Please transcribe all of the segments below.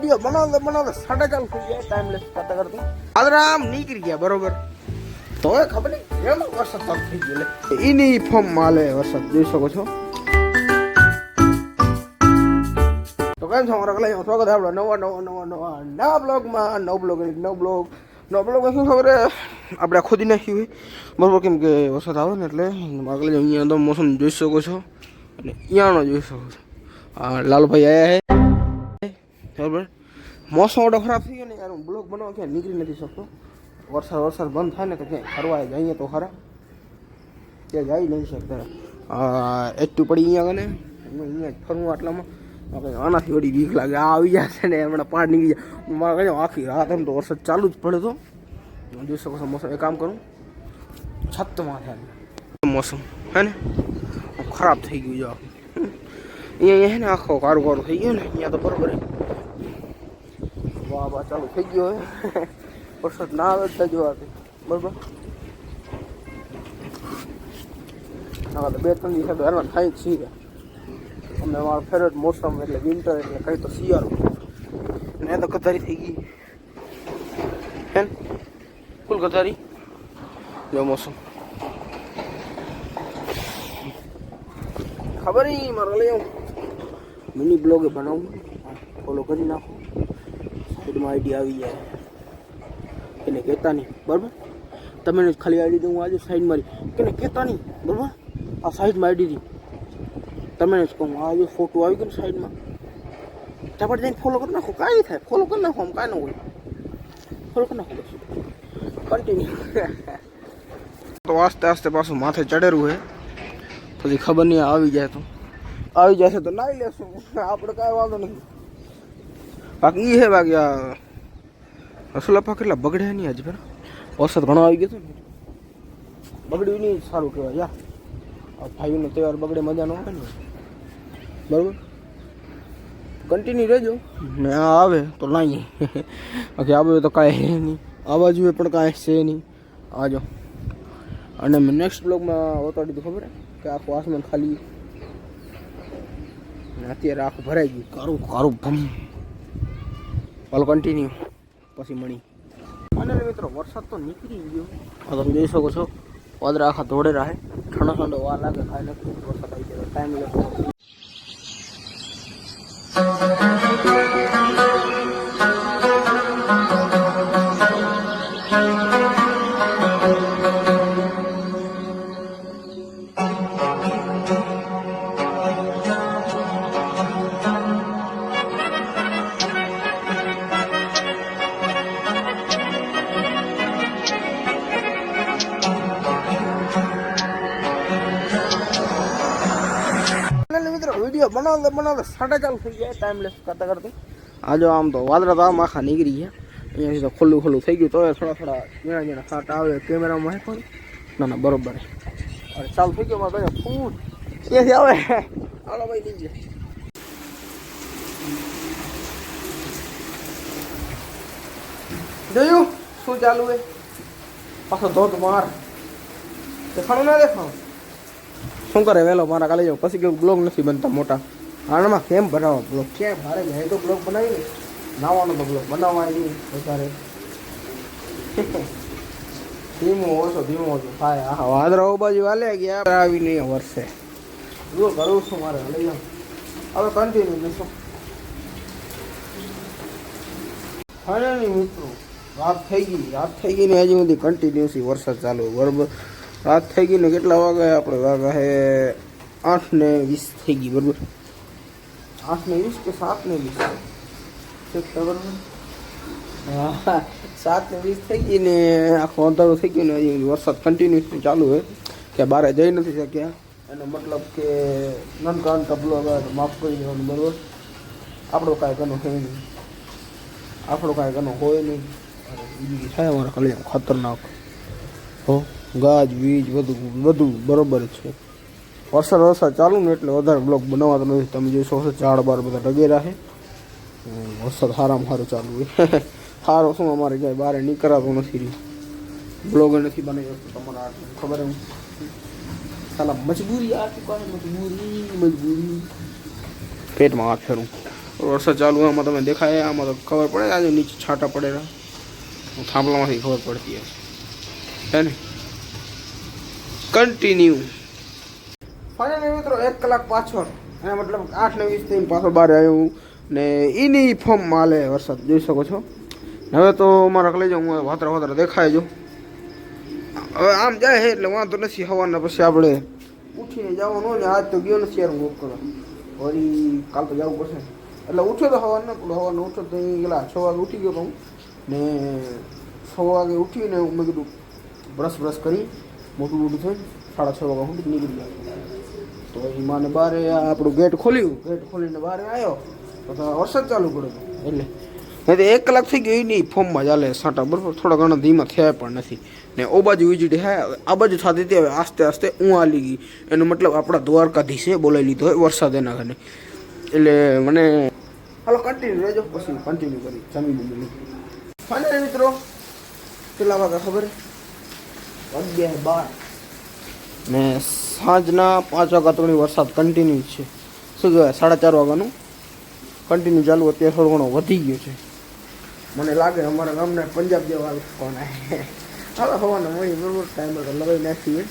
Video बनाते 4:30 થઈ ગયા ટાઈમ લેસ કરતા કરતા આદરામ નીકળી ગયા બરોબર તો ખબર નહીં એમ વરસાદ ચાલુ થઈ ગયો લે ઇની ફોર્મ માલે વરસાદ જોઈ શકો છો તો કેમ છો મારા કલાઈ સ્વાગત છે આપણો નવા બ્લોગમાં નવો બ્લોગ શું ખબર આપણે ખોદી નાખ્યું હોય બરોબર કેમ કે વરસાદ આવે ને એટલે આગળ અહીંયા તો મોસમ જોઈ શકો છો અને અહીંયાનો જોઈ શકો છો લાલુભાઈ આયા હે બરાબર મોસમ ઓટો ખરાબ થઈ ગયો ને યાર હું બ્લોગ બનાવવા ક્યાં નીકળી નથી શકતો વરસાદ બંધ થાય ને તો ક્યાંય ફરવા જઈએ તો ખરા ત્યાં જઈ નહીં શકતા એટલું પડી અહીંયા કને અહીંયા જ ફરવું આટલામાં આનાથી વળી બીક લાગે આ આવી જશે ને હમણાં પાર નીકળી જાય મારે કહ્યું આખી રાત એમ તો વરસાદ ચાલુ જ પડે તો જોઈ શકો છો મોસમ એ કામ કરું છતમાં થાય મોસમ હે ને ખરાબ થઈ ગયું જો અહીંયા હે ને આખો કારું થઈ ગયો ને અહીંયા તો બરોબર વાહ ચાલુ થઈ ગયો હે વરસાદ ના આવે જ જોવાથી બરોબર ના તો 2-3 દિવસ હેરાન થાય જ છીએ અમને મારો ફેવરેટ મોસમ એટલે વિન્ટર એટલે કઈ તો શિયાળો ને તો કતારી થઈ ગઈ હે ફૂલ કતારી જો મોસમ ખબર નહીં મારે લઈ આવું મિની બ્લોગે બનાવું ફોલો કરી નાખો સાઈડમાં આઈડી આવી જાય એને કહેતા નહીં બરાબર તમે ખાલી આઈડી દઉં આજે સાઈડ મારી કેને કહેતા નહીં બરાબર આ સાઈડમાં આઈડી દી તમે જ કહું આ જો ફોટો આવી ગયો ને સાઈડમાં ત્યાં પર જઈને ફોલો કરી નાખો કાંઈ થાય ફોલો કરી નાખો આમ કાંઈ ન હોય ફોલો કરી નાખો કન્ટિન્યુ તો આસ્તે આસ્તે પાછું માથે ચડેલું હોય પછી ખબર નહીં આવી જશે તો નાઈ લેશું આપણે કાંઈ વાંધો નહીં બાકી એ હે બાકી આ રસોલાપા કેટલા બગડ્યા નહીં આજે પેલા વરસાદ ઘણો આવી ગયો હતો ને બગડ્યું નહીં સારું કહેવાય યાર ભાઈઓનો તહેવાર બગડે મજા ન આવે ને બરાબર કન્ટિન્યુ રહેજો ને આ આવે તો લાવીએ બાકી આવે તો કાંઈ હે નહીં આવવા જોઈએ પણ કાંઈ છે નહીં આવજો અને મેં નેક્સ્ટ બ્લોગમાં બતાડી દીધું ખબર કે આખું આસમાન ખાલી અત્યારે આખું ભરાઈ ગયું કારું ભમ હાલો કન્ટિન્યુ પછી મળી અને મિત્રો વરસાદ તો નીકળી ગયો તમે જોઈ શકો છો વાદળા આખા ધોળે રહે ઠંડો વાર લાગે ખાઈ નથી વરસાદ આવી જાય ટાઈમ લેતો वीडियो बनाते 4:30 થઈ ગયા ટાઈમ લેસ કરતા કરતા આજો આમ તો વાદળા તો આમ આખા નીકળી ગયા અહીંયાથી તો ખુલ્લું થઈ ગયું તો થોડા ઝીણા સાટ આવે કેમેરામાં હે પણ ના બરોબર અરે ચાલુ થઈ ગયો મારે ફૂલ ત્યાંથી આવે હાલો ભાઈ નીચે જોયું શું ચાલુ હે પાછો ધોધ માર દેખાણું ના દેખાણું શું કરે વહેલો મારા કાલે જાવ પછી કેવું બ્લોગ નથી બનતા મોટા આનામાં કેમ બનાવો બ્લોગ ક્યાંય ભારે જાય તો બ્લોગ બનાવી નાવાનો તો બ્લોગ બનાવવા નહીં વધારે ધીમો ઓછો થાય હા વાદળા બાજુ વાલે ગયા આવી નહીં વર્ષે જો કરું છું મારે લઈ જાઉં હવે કન્ટિન્યુ જઈશું ફાઇનલી મિત્રો રાત થઈ ગઈ ને હજી સુધી કન્ટિન્યુઅસલી વરસાદ ચાલુ બરાબર રાત થઈ ગઈ ને કેટલા વાગે આપણે વાગ્યા હે 8:20 થઈ ગઈ બરાબર 8:20 કે 7:20 ચેક બરાબર હા 7:20 થઈ ગઈ ને આખો અંધારું થઈ ગયું ને હજી વરસાદ કન્ટિન્યુઅસલી ચાલુ હોય કે બહાર જઈ નથી શક્યા એનો મતલબ કે નનકા બ્લોગ માફ કરી દેવાનું બરાબર આપણો કાંઈ ગનો છે નહીં હોય નહીં થાય અમારા ખાલી ખતરનાક હો ગાજ વીજ બધું બરોબર છે વરસાદ ચાલુ ને એટલે વધારે બ્લોગ બનાવવા નથી તમે જોઈ શકો છો ઝાડ બાર બધા ડગેરા છે વરસાદ સારામાં સારું ચાલુ હોય સારો શું અમારે ક્યાંય બહાર નીકળાતું નથી રહ્યું બ્લોગ નથી બનાવી શકતો તમારે ખબર એમ સાલા મજબૂરી આ ચૂકા મજબૂરી પેટમાં હાથ ફેરું વરસાદ ચાલુ હોય આમાં તમે દેખાય, આમાં તો ખબર પડે આજે નીચે છાંટા પડેલા, થાંભલામાંથી ખબર પડતી હશે ને. કન્ટિન્યુ ફાઇનલી મિત્રો 1 કલાક પાછળ, એના મતલબ 8:20 થઈને પાછો બહાર આવ્યો ને એની ફોર્મમાં હાલે વરસાદ જોઈ શકો છો. હવે તો મારા લઈ જાઉં વાતરા દેખાય જો. હવે આમ જાય છે એટલે વાંધો નથી. હવાના પછી આપણે ઉઠીને જવાનું ને આજ તો ગયો નથી યાર હું વોક કરવા, વળી કાલ તો જવું પડશે. એટલે ઉઠ્યો તો હવાને ઉઠ્યો તો ગયેલા 6 વાગે ઉઠી ગયો હું ને 6 વાગે ઉઠીને મેં કીધું બ્રશ કરી મોટું થઈને 6:30 વાગ્યા સુધી નીકળી ગયા. તો એ માને બારે આપણું ગેટ ખોલીને બહાર આવ્યો તો વરસાદ ચાલુ કર્યો એટલે નહીં તો 1 કલાક થઈ ગયો. એની ફોર્મમાં ચાલે સાંટા બરાબર, થોડા ઘણા ધીમા થયા પણ નથી ને ઓ બાજુ વીજળી હે આ બાજુ થતી હતી. હવે આસ્તે હું હાલી ગઈ, એનો મતલબ આપણા દ્વારકાધીશે બોલાવી લીધો હોય વરસાદ એના ઘરે. એટલે મને હાલો કન્ટિન્યુ રહેજો, પછી કન્ટિન્યુ કરી જમી ફાઇનલી મિત્રો કેટલા વાગ્યા ખબર 11:12 ને સાંજના 5 વાગ્યા તોની વરસાદ કન્ટિન્યુ છે. શું કહેવાય 4:30 વાગ્યાનું કન્ટિન્યુ ચાલુ. અત્યારે થોડો ઘણો વધી ગયો છે મને લાગે. અમારા ગામને પંજાબ જેવા કોણ હાલો હવાના મળી બરોબર ટાઈમ લગાવી નાખીએ.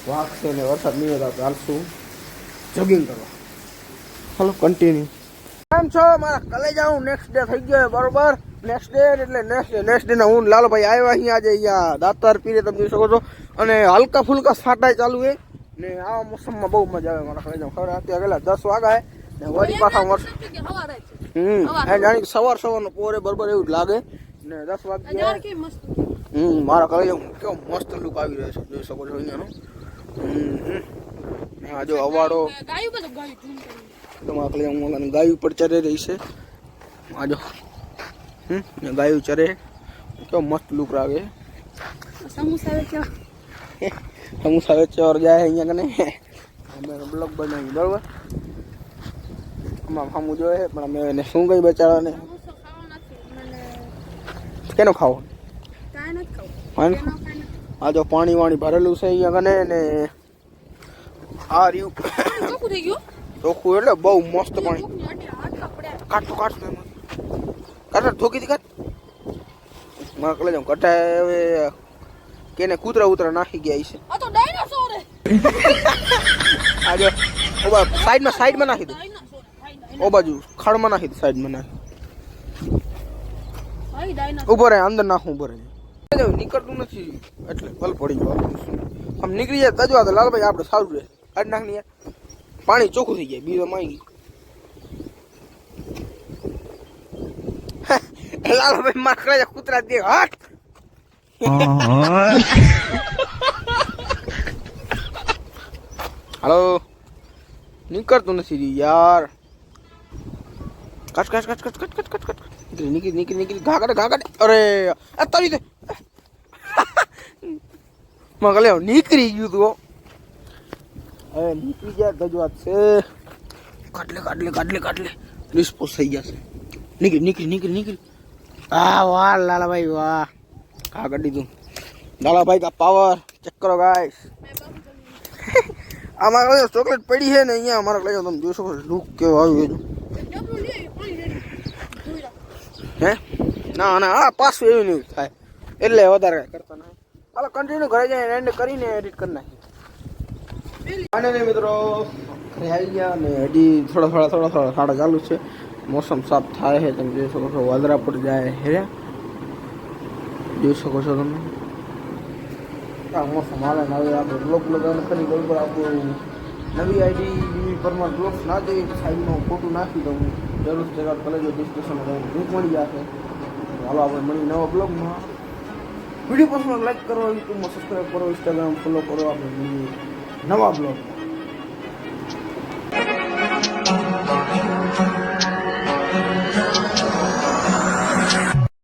વાગશે ને વરસાદ નહીં હોય તો ચાલશું જોગિંગ કરવા. હાલો કન્ટિન્યુ. કેમ છો મારા કલેજાઓ? નેક્સ્ટ ડે થઈ ગયો બરોબર. નેક્સ્ટ ડે ના હું લાલભાઈ આવ્યા અહીંયા આજે અહીંયા દાતાર પીરે તમે જોઈ શકો છો. અને હલકા ફુલકા છાંટાય ચાલુ છે ને આ મોસમમાં બહુ મજા આવે મારા કલેજાઓ. ખબર અત્યારે ગયેલા 10 વાગ્યા ને વળી પાછા વરસાદ જાણી સવારનો પોરે બરોબર એવું જ લાગે ને 10 વાગ્યા. મારા કલેજાઓ કેવો મસ્ત લુક આવી રહ્યો છે જોઈ શકો છો અહીંયાનો. હા જો અવાડો તમારા કલેજાઓ ગાયું પર ચરે રહી છે. આજો ગાયું ચરે કેવો મસ્ત લુક લાગે. સમોસા વેચવા જાય અહીંયા કને અમે બ્લોગ બનાવી બરોબર. આમાં સામું જોઈએ પણ અમે એને શું ગઈ બચારાને કેનો ખાવો. આ જો પાણી વાણી ભરેલું છે અહીંયા કને ને આ રહ્યું ચોખ્ખું એટલે બહુ મસ્ત પાણી. કાઢ ધોકી દી કાઢ મારા કલે જાઉં કટાય. હવે કેને કૂતરા નાખી ગયા છે. આજે સાઈડમાં નાખી દો. ઓ બાજુ ખાડમાં નાખી દો. સાઈડમાં નાખી ઉભો રહે અંદર નાખું. ઉભો રહે નીકળતું નથી એટલે ભલ પડી ગયો. આમ નીકળી જાય તજવા તો લાલભાઈ આપણે સારું રહે. કાઢ નાખ ને પાણી ચોખ્ખું થઈ જાય. બીજો માગી લાલભાઈ માખડા કૂતરા દે હાથ. હાલો નીકળતું નથી યાર. કટ નીકળી ઘાકડે. અરે તારી દે મગલે નીકળી ગયું તું. હવે નીકળી જાય ગજવાત છે. કાટલે રિસ્પોન્સ થઈ જશે. નીકળી. વાહ લાલાભાઈ વાહ. હા કરી દીધું લાલાભાઈ કા પાવર ચેક કરો ગાઈસ. અમારા ચોકલેટ પડી છે ને અહીંયા અમારા લઈ જાઓ તમે જોઈ શકો લુક કેવો આવ્યું હે. ના હા પાછું એવું નહીં થાય એટલે વધારે કરતા ના. હાલો કન્ટિન્યુ ઘરે જઈને એન્ડ કરીને એડિટ કરી નાખી. અને મિત્રો ઘરે આવી ગયા ને હજી થોડા સાડા ચાલુ છે. મોસમ સાફ થાય છે તમે જોઈ શકો છો. વાદળા પર જાય હે જોઈ શકો છો તમે. આ મોસમ હાલે ને હવે આપણે બ્લોગ કરી બરોબર. આપણું નવી આઈડી પરમાં બ્લોગ ના જોઈએ સાઈડમાં ફોટો નાખી દઉં. જરૂર જગા કલેજો ડિસ્ક્રિપ્શનમાં લિંક મળી જશે. હાલો આપણે મળી નવા બ્લોગમાં. વિડીયો પસંદ લાઈક કરો, યુટ્યુબમાં સબસ્ક્રાઈબ કરો, ઇન્સ્ટાગ્રામ ફોલો કરો. આપણે નવા બ્લોગમાં